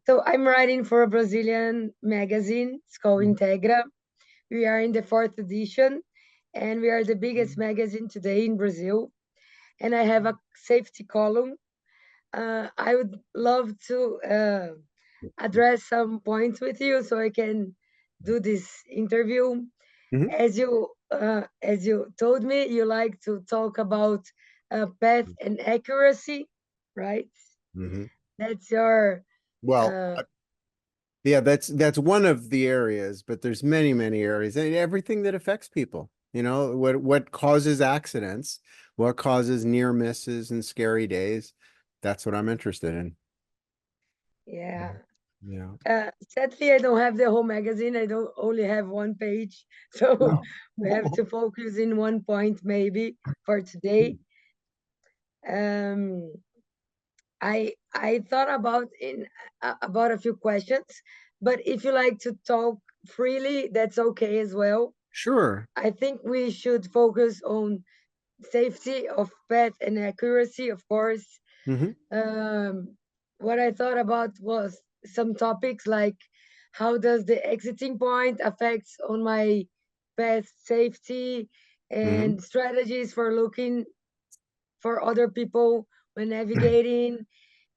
So I'm writing for a Brazilian magazine. It's called Integra. We are in the fourth edition, and we are the biggest magazine today in Brazil. And I have a safety column. I would love to address some points with you so I can do this interview. Mhm. As you told me, you like to talk about path and accuracy, right? Mhm. That's your Well, uh, yeah, that's one of the areas, but there's many, many areas and everything that affects people. What causes accidents, what causes near misses and scary days. That's what I'm interested in. yeah. Yeah. Sadly, I don't have the whole magazine. I don't only have one page, so No. we have to focus in one point maybe for today. Um, I thought about a few questions, but if you like to talk freely, that's okay as well. Sure. I think we should focus on safety of pet and accuracy, of course. Hmm. What I thought about was some topics like how does the exiting point affects on my pet safety Hmm. and strategies for looking for other people when navigating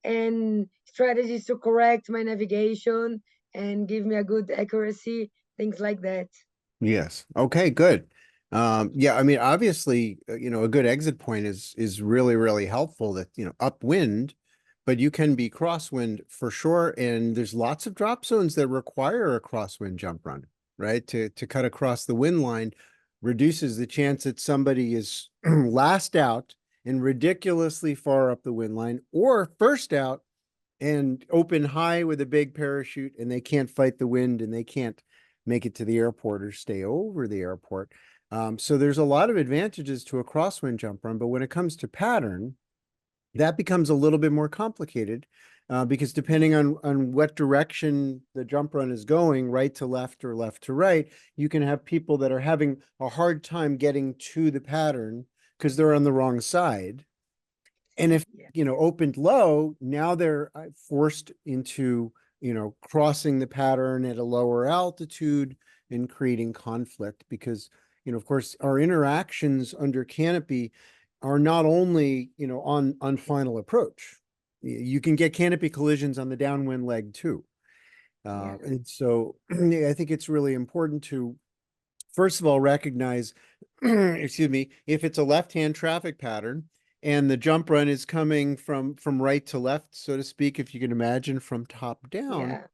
and strategies to correct my navigation and give me a good accuracy, things like that. Yes. Okay, good. Yeah, I mean, obviously, a good exit point is really, really helpful that, upwind, but you can be crosswind for sure. And there's lots of drop zones that require a crosswind jump run, right? To cut across the wind line reduces the chance that somebody is last out and ridiculously far up the wind line, or first out and open high with a big parachute and they can't fight the wind and they can't make it to the airport or stay over the airport. So there's a lot of advantages to a crosswind jump run, but when it comes to pattern, that becomes a little bit more complicated because depending on what direction the jump run is going, right to left or left to right, you can have people that are having a hard time getting to the pattern because they're on the wrong side. And if, Yeah. opened low, now they're forced into, crossing the pattern at a lower altitude and creating conflict because, of course, our interactions under canopy are not only, on final approach. You can get canopy collisions on the downwind leg too. Yeah. And so I think it's really important to, first of all, recognize, excuse me, if it's a left-hand traffic pattern and the jump run is coming from right to left, so to speak, if you can imagine from top down, Yeah.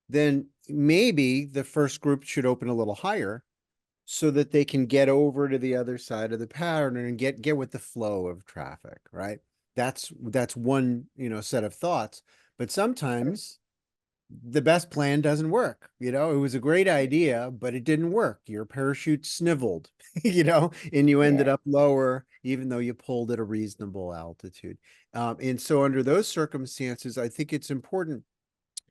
then maybe the first group should open a little higher so that they can get over to the other side of the pattern and get with the flow of traffic, right? That's one, set of thoughts. But sometimes the best plan doesn't work. It was a great idea, but it didn't work. Your parachute sniveled, and you ended Yeah. up lower, even though you pulled at a reasonable altitude. And so, under those circumstances, I think it's important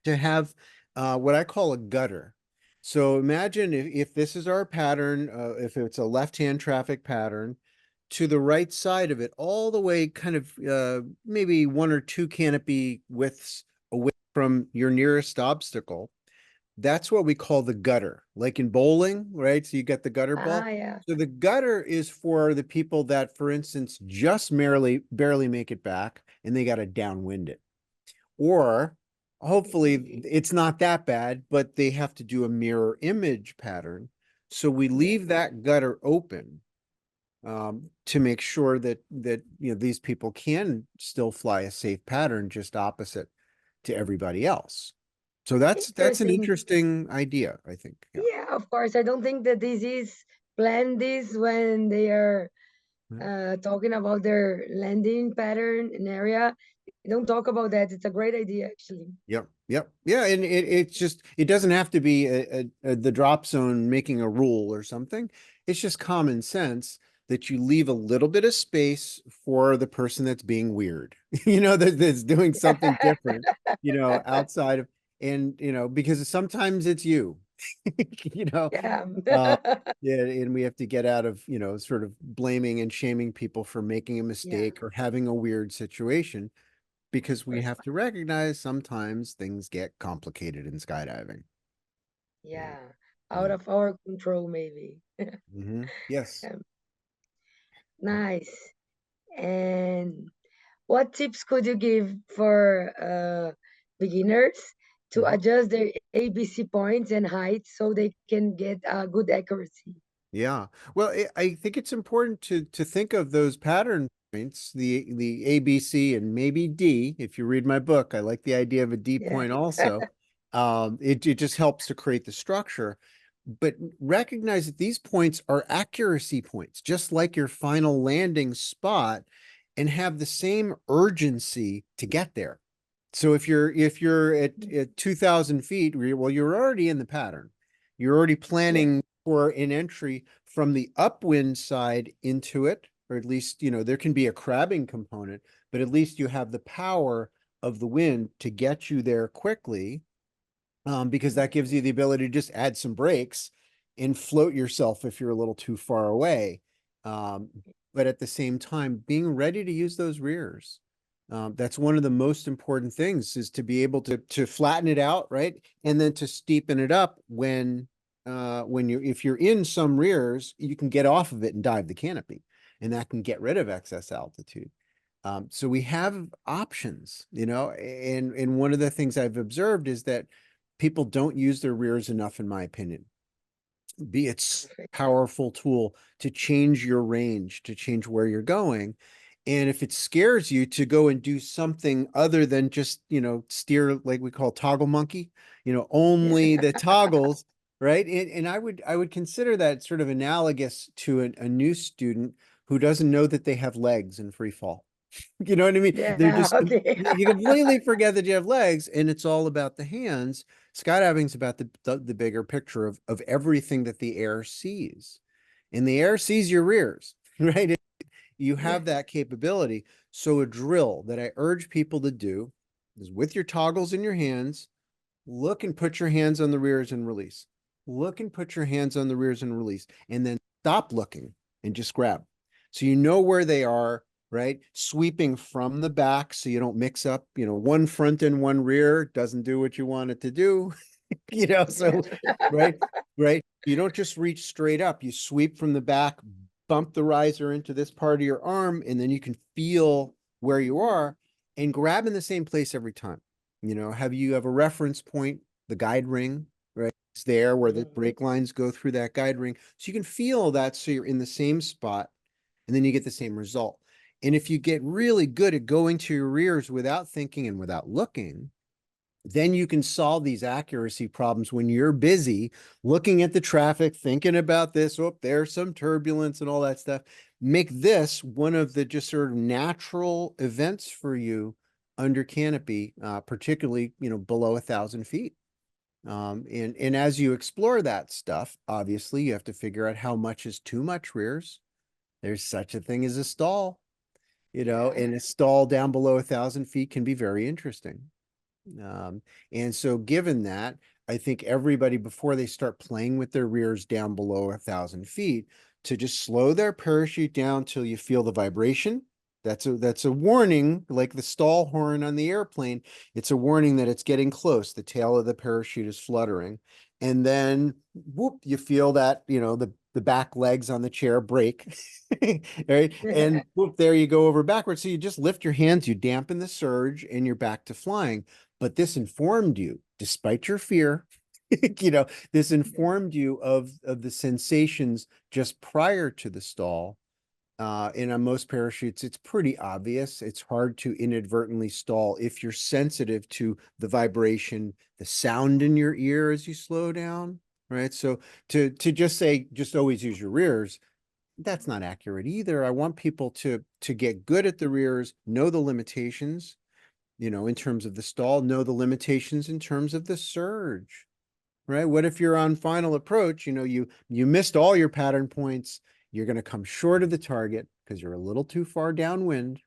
to have what I call a gutter. So, imagine if this is our pattern, if it's a left hand traffic pattern, to the right side of it, all the way kind of maybe one or two canopy widths away from your nearest obstacle. That's what we call the gutter, like in bowling, right? So you got the gutter ball. Ah, yeah. So the gutter is for the people that, for instance, just barely make it back and they got to downwind it. Or hopefully it's not that bad, but they have to do a mirror image pattern. So we Yeah. leave that gutter open to make sure that these people can still fly a safe pattern just opposite to everybody else. So that's an Interesting. interesting idea, I think. Yeah. Yeah, of course. I don't think that this is planned this when they are talking about their landing pattern and area. Don't talk about that. It's a great idea, actually. Yep. Yep. Yeah. And it's just, it doesn't have to be the drop zone making a rule or something. It's just common sense that you leave a little bit of space for the person that's being weird, that's doing something different, outside of, and, because sometimes it's you, you know, Yeah. uh, yeah, and we have to get out of, sort of blaming and shaming people for making a Yeah. mistake or having a weird situation. because we have to recognize sometimes things get complicated in skydiving. Yeah. Yeah, out Yeah. of our control, maybe. Yes. Um, nice. And what tips could you give for beginners to Mhm. adjust their ABC points and height so they can get good accuracy? Yeah. Well, I think it's important to think of those pattern points, the A, B, C, and maybe D. If you read my book, I like the idea of a D Yeah. point also. It just helps to create the structure. But recognize that these points are accuracy points, just like your final landing spot, and have the same urgency to get there. So if you're at 2,000 feet, well, you're already in the pattern. You're already Yeah. planning for an entry from the upwind side into it, or at least, there can be a crabbing component, but at least you have the power of the wind to get you there quickly, because that gives you the ability to just add some brakes and float yourself if you're a little too far away. Um, but at the same time, being ready to use those rears. That's one of the most important things, is to be able to flatten it out, right? And then to steepen it up when if you're in some rears, you can get off of it and dive the canopy, and that can get rid of excess altitude. So we have options, and one of the things I've observed is that people don't use their rears enough, in my opinion. Be it's Perfect. powerful tool to change your range, to change where you're going. And if it scares you to go and do something other than just, steer, like we call toggle monkey, Yeah. only the toggles, right? And I would consider that sort of analogous to a new student who doesn't know that they have legs in free fall. You know what I mean? They're Yeah. just, Okay. you completely forget that you have legs, and it's all about the hands. Skydiving's about the bigger picture of everything that the air sees. And the air sees your rears, right? You Yeah. have that capability. So a drill that I urge people to do is, with your toggles in your hands, look and put your hands on the rears and release. Look and put your hands on the rears and release, and then stop looking and just grab. So you know where they are, right? Sweeping from the back so you don't mix up, one front and one rear doesn't do what you want it to do. Yeah. So right, right. You don't just reach straight up. You sweep from the back, bump the riser into this part of your arm, and then you can feel where you are and grab in the same place every time. You have a reference point, the guide ring, right? It's there where the Mhm. brake lines go through that guide ring. So you can feel that, so you're in the same spot, and then you get the same result. And if you get really good at going to your rears without thinking and without looking, then you can solve these accuracy problems when you're busy looking at the traffic, thinking about this. Oh, there's some turbulence and all that stuff. Make this one of the just sort of natural events for you under canopy, particularly, below 1,000 feet. And as you explore that stuff, obviously you have to figure out how much is too much rears. There's such a thing as a stall, Yeah. and a stall down below 1,000 feet can be very interesting. Um, and so given that, I think everybody, before they start playing with their rears down below 1,000 feet, to just slow their parachute down till you feel the vibration. That's a warning, like the stall horn on the airplane. It's a warning that it's getting close. The tail of the parachute is fluttering. And then whoop, you feel that, the back legs on the chair break. Right. And whoop, there you go over backwards. So you just lift your hands, you dampen the surge, and you're back to flying. But this informed you, despite your fear, this informed you of the sensations just prior to the stall. And on most parachutes, it's pretty obvious. It's hard to inadvertently stall if you're sensitive to the vibration, the sound in your ear as you slow down, right? So to just say, just always use your rears, that's not accurate either. I want people to get good at the rears, know the limitations, in terms of the stall, know the limitations in terms of the surge, right? What if you're on final approach, you missed all your pattern points, you're going to come short of the target because you're a little too far downwind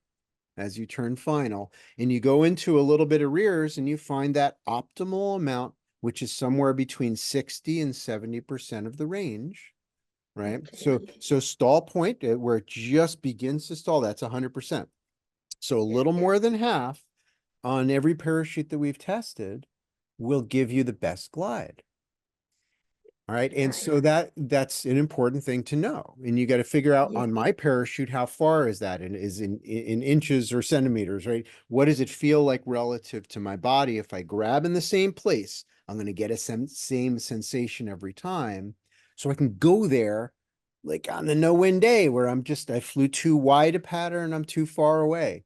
as you turn final, and you go into a little bit of rears and you find that optimal amount, which is somewhere between 60 and 70% of the range, right? So, Okay. so stall point, where it just begins to stall, that's 100%. So a Yeah. little more than half. on every parachute that we've tested will give you the best glide. All right. And so Nice. that's an important thing to know. And you got to figure out Yeah. on my parachute, how far is that? And is in inches or centimeters, right? What does it feel like relative to my body? If I grab in the same place, I'm going to get a same sensation every time. So I can go there like on a no-win day where I flew too wide a pattern, I'm too far away.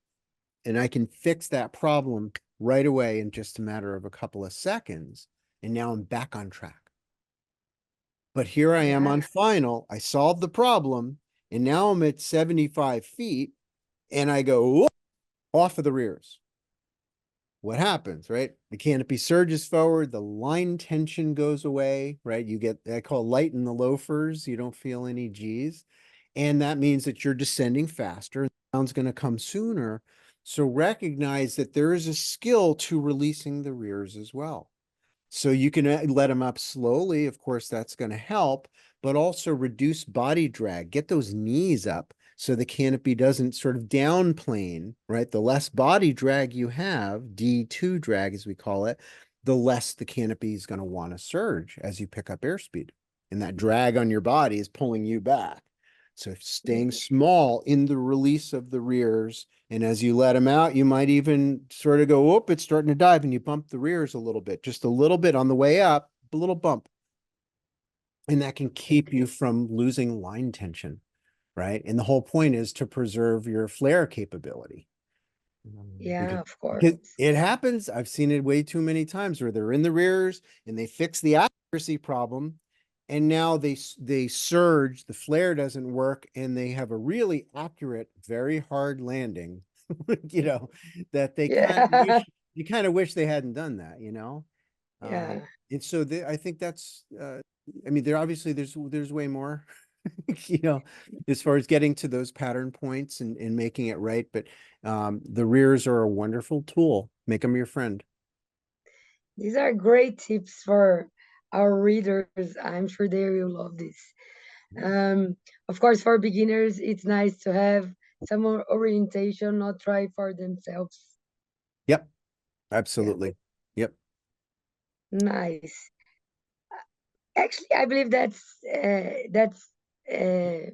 And I can fix that problem right away in just a matter of a couple of seconds. And now I'm back on track. But here I am Yeah. on final. I solved the problem, and now I'm at 75 feet, and I go whoop, off of the rears. What happens, right? The canopy surges forward, the line tension goes away, right? You get, I call light in the loafers. You don't feel any G's. And that means that you're descending faster. The sound's going to come sooner. So recognize that there is a skill to releasing the rears as well. So you can let them up slowly. Of course, that's going to help, but also reduce body drag. Get those knees up so the canopy doesn't sort of downplane, right? The less body drag you have, D2 drag as we call it, the less the canopy is going to want to surge as you pick up airspeed. And that drag on your body is pulling you back. So staying small in the release of the rears, and as you let them out, you might even sort of go, oh, it's starting to dive, and you bump the rears a little bit, just a little bit on the way up, a little bump. And that can keep you from losing line tension, right? And the whole point is to preserve your flare capability. Yeah, Because of course. because it happens. I've seen it way too many times where they're in the rears and they fix the accuracy problem, and now they surge, the flare doesn't work, and they have a really accurate, very hard landing, you know, that Yeah. you kind of wish they hadn't done that, you know. Um, Yeah. and so I think that's I mean, there obviously there's way more, you know, as far as getting to those pattern points and making it right. But the rears are a wonderful tool. Make them your friend. These are great tips for our readers. I'm sure they will love this. Um, of course, for beginners, it's nice to have some orientation, not try for themselves. Yep, Yeah, absolutely. Yep. nice. Actually, I believe that's uh,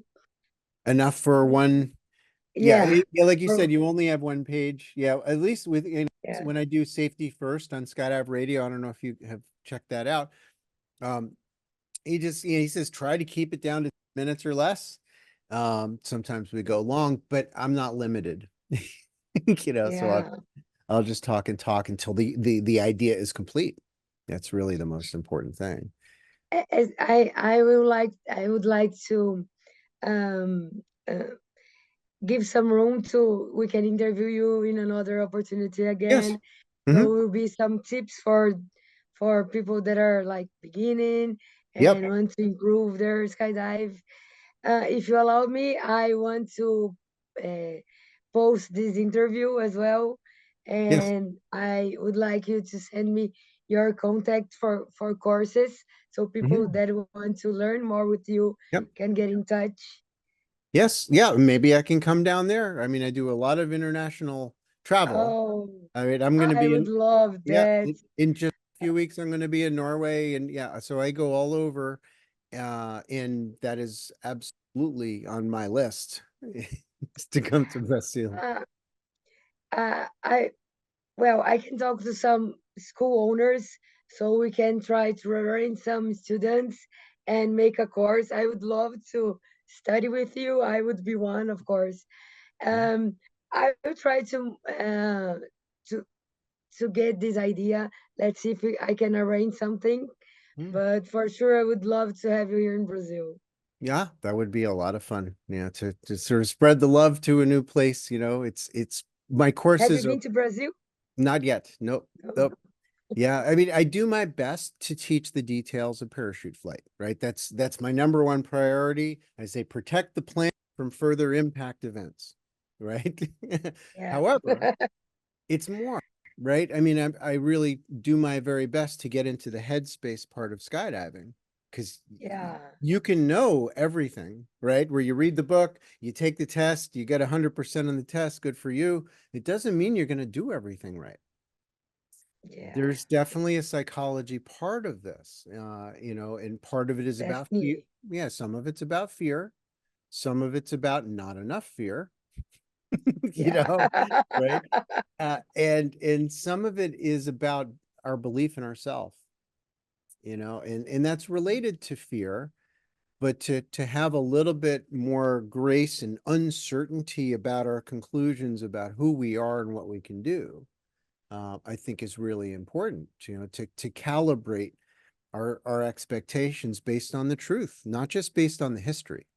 Enough for one. Yeah, yeah, yeah, like you said, for- you only have one page. Yeah, at least with yeah. when I do safety first on Skydive Radio, I don't know if you have checked that out. Um, he says try to keep it down to minutes or less. Sometimes we go long, but I'm not limited. You know, so Yeah. I'll just talk and talk until the idea is complete. That's really the most important thing. As I would like to um, uh, give some room to we can interview you in another opportunity Yes. again. So Hmm. will be some tips for people that are like beginning Yep. and want to improve their skydive. If you allow me, I want to uh, post this interview as well, Yes. and I would like you to send me your contact for courses, so people Hmm. that want to learn more with you Yep. can get in touch. Yes. Yeah. Maybe I can come down there. I mean, I do a lot of international travel. Oh, I mean, I'm going to I be would in, love yeah, that. in just a few weeks, I'm going to be in Norway. And yeah, so I go all over. And that is absolutely on my list to come to Brazil. Uh, I Well, I can talk to some school owners so we can try to arrange some students and make a course. I would love to study with you. I would be one, of course. Um, I will try to to get this idea. Let's see if I can arrange something. Mm. But for sure, I would love to have you here in Brazil. Yeah, that would be a lot of fun. Yeah, to sort of spread the love to a new place, you know. It's my Have you courses are been to Brazil? not yet. Nope. No. Nope. Yeah, I mean, I do my best to teach the details of parachute flight, right? That's my number one priority. I say protect the plane from further impact events, right? Yeah. However, it's more, right? I mean, I really do my very best to get into the headspace part of skydiving because Yeah. you can know everything, right? Where you read the book, you take the test, you get 100% on the test, good for you. It doesn't mean you're going to do everything right. Yeah, there's definitely a psychology part of this, and part of it is about fear. definitely. Yeah, some of it's about fear. Some of it's about not enough fear, you Yeah. know, right? And some of it is about our belief in ourselves, and that's related to fear, but to have a little bit more grace and uncertainty about our conclusions about who we are and what we can do, I think is really important, to calibrate our expectations based on the truth, not just based on the history.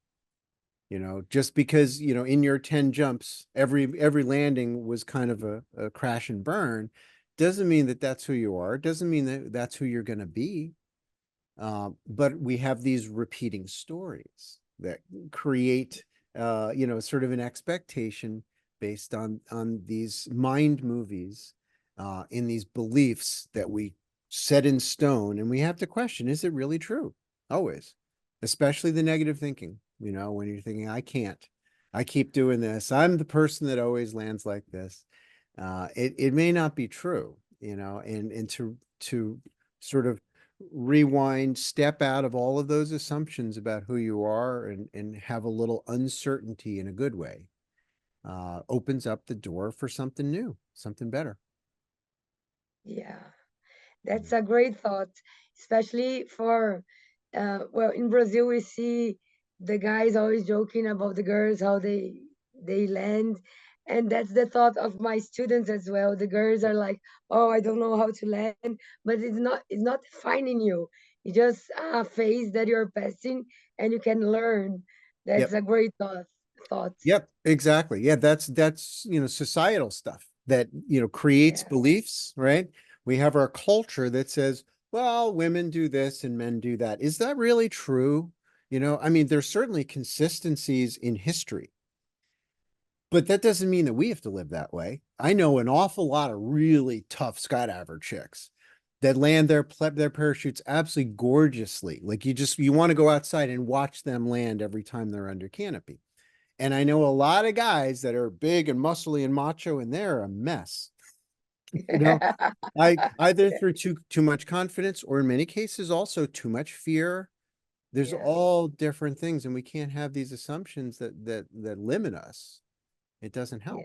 Just because, in your 10 jumps, every landing was kind of a crash and burn, doesn't mean that that's who you are. Doesn't mean that that's who you're going to be. But we have these repeating stories that create, sort of an expectation based on these mind movies, in these beliefs that we set in stone, and we have to question: is it really true? Always, especially the negative thinking. When you're thinking, "I can't, I keep doing this. I'm the person that always lands like this." It may not be true, and to sort of rewind, step out of all of those assumptions about who you are, and have a little uncertainty in a good way, opens up the door for something new, something better. Yeah. That's a great thought, especially for, well, in Brazil we see the guys always joking about the girls how they land, and that's the thought of my students as well. The girls are like, "Oh, I don't know how to land," but it's not defining you. It's just a phase that you're passing, and you can learn. That's Yep. a great thought. Thought. Yep, exactly. Yeah, that's societal stuff that creates Yeah, beliefs, right? We have our culture that says, well, women do this and men do that. Is that really true? I mean, there's certainly consistencies in history, but that doesn't mean that we have to live that way. I know an awful lot of really tough skydiver chicks that land their parachutes absolutely gorgeously. Like you want to go outside and watch them land every time they're under canopy. And I know a lot of guys that are big and muscly and macho, and they're a mess. You know, I either through too much confidence, or in many cases also too much fear. There's yeah, all different things, and we can't have these assumptions that limit us. It doesn't yeah. help.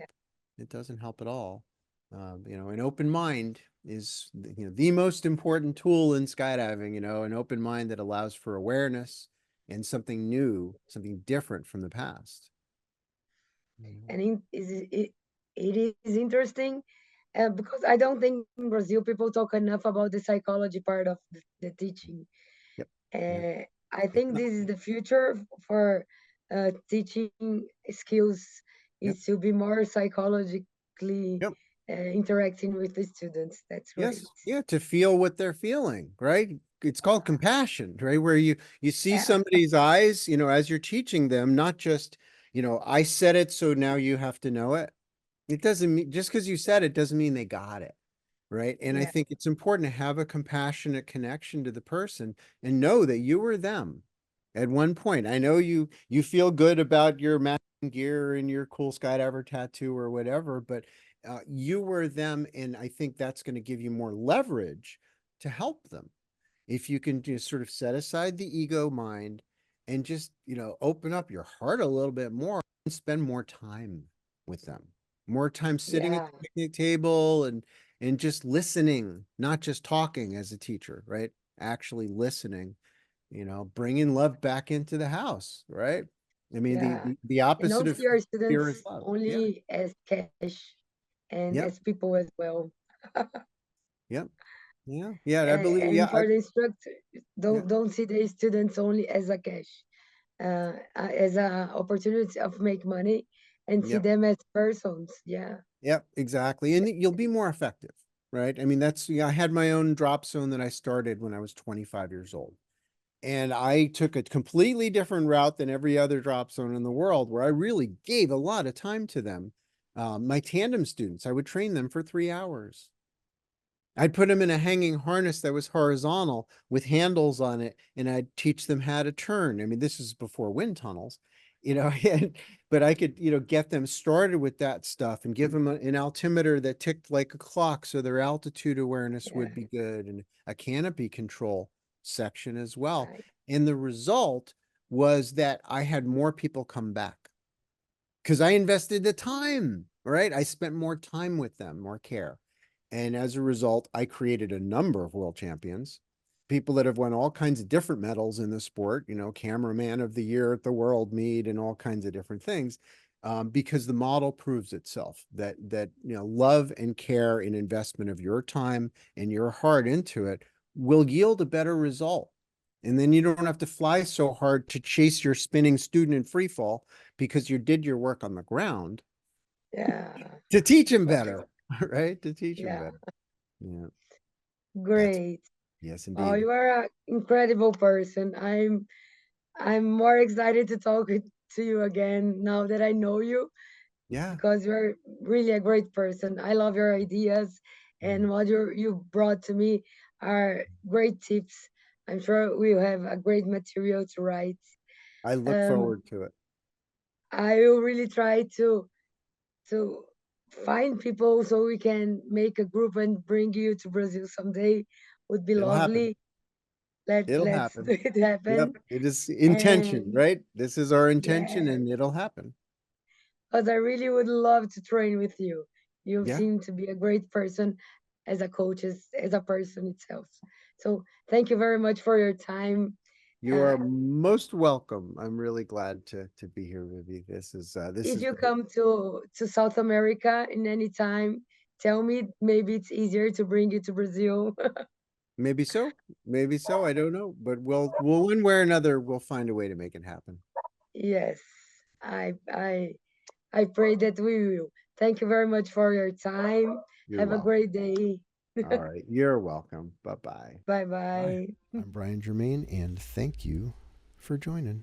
It doesn't help at all. An open mind is the most important tool in skydiving. An open mind that allows for awareness and something new, something different from the past. And it is interesting, because I don't think in Brazil people talk enough about the psychology part of the teaching. Yep. Yep. Uh, I It's think not. this is the future for teaching skills, Yep. is to be more psychologically Yep. interacting with the students. That's great. Yes. Yeah. To feel what they're feeling, right? It's called Uh, compassion, right? Where you see yeah, somebody's eyes, as you're teaching them, not just, I said it, so now you have to know it. It doesn't mean just because you said it doesn't mean they got it. Right. And I yeah, think it's important to have a compassionate connection to the person and know that you were them at one point. I know you feel good about your matching gear and your cool skydiver tattoo or whatever, but you were them, and I think that's going to give you more leverage to help them if you can just sort of set aside the ego mind and just open up your heart a little bit more and spend more time with them, more time sitting at yeah, the picnic table and just listening, not just talking as a teacher, right? Actually listening, bringing love back into the house, right? I mean, the yeah. the, the And opposite don't of see our fear students is love. Yeah. only as cash and Yep. as people as well. Yep. Yeah. Yeah. I believe. Yeah. And for the instructor, Yeah. don't see the students only as a cash, as a opportunity of make money, and see Yep. them as persons. Yeah, Yep, exactly. And you'll be more effective, right? I mean, I had my own drop zone that I started when I was 25 years old. And I took a completely different route than every other drop zone in the world, where I really gave a lot of time to them. My tandem students, I would train them for 3 hours. I'd put them in a hanging harness that was horizontal with handles on it, and I'd teach them how to turn. I mean, this is before wind tunnels. you know, and, but I could, get them started with that stuff and give them an altimeter that ticked like a clock so their altitude awareness Yeah, would be good, and a canopy control section as well. right. And the result was that I had more people come back because I invested the time, right? I spent more time with them, more care. And as a result, I created a number of world champions, people that have won all kinds of different medals in the sport, cameraman of the year at the world meet and all kinds of different things. Because the model proves itself that love and care and investment of your time and your heart into it will yield a better result. And then you don't have to fly so hard to chase your spinning student in free fall because you did your work on the ground Yeah, to teach him wow. better, right? To teach him Yeah, better. Yeah, that's great. yes, Oh, indeed. you are an incredible person. I'm more excited to talk to you again now that I know you, Yeah. because you're really a great person. I love your ideas, Mm. and what you brought to me are great tips. I'm sure we'll have a great material to write. I look Um, forward to it. I will really try to find people so we can make a group and bring you to Brazil someday. Would be It'll happen. lovely. It'll Let's happen. do it Yep. happen. It is intention, And right? This is our intention yeah, and it'll happen. because I really would love to train with you. You Yeah. seem to be a great person as a coach, as a person itself. So thank you very much for your time. You Uh, are most welcome. I'm really glad to be here, Vivi. This if is you great. come to South America in any time, tell me. Maybe it's easier to bring you to Brazil. Maybe so. Maybe so. I don't know. But we'll one way or another, we'll find a way to make it happen. Yes, I pray that we will. Thank you very much for your time. You're Have a welcome. great day. All right. You're welcome. Bye-bye. Bye Hi, bye. I'm Brian Germain, and thank you for joining.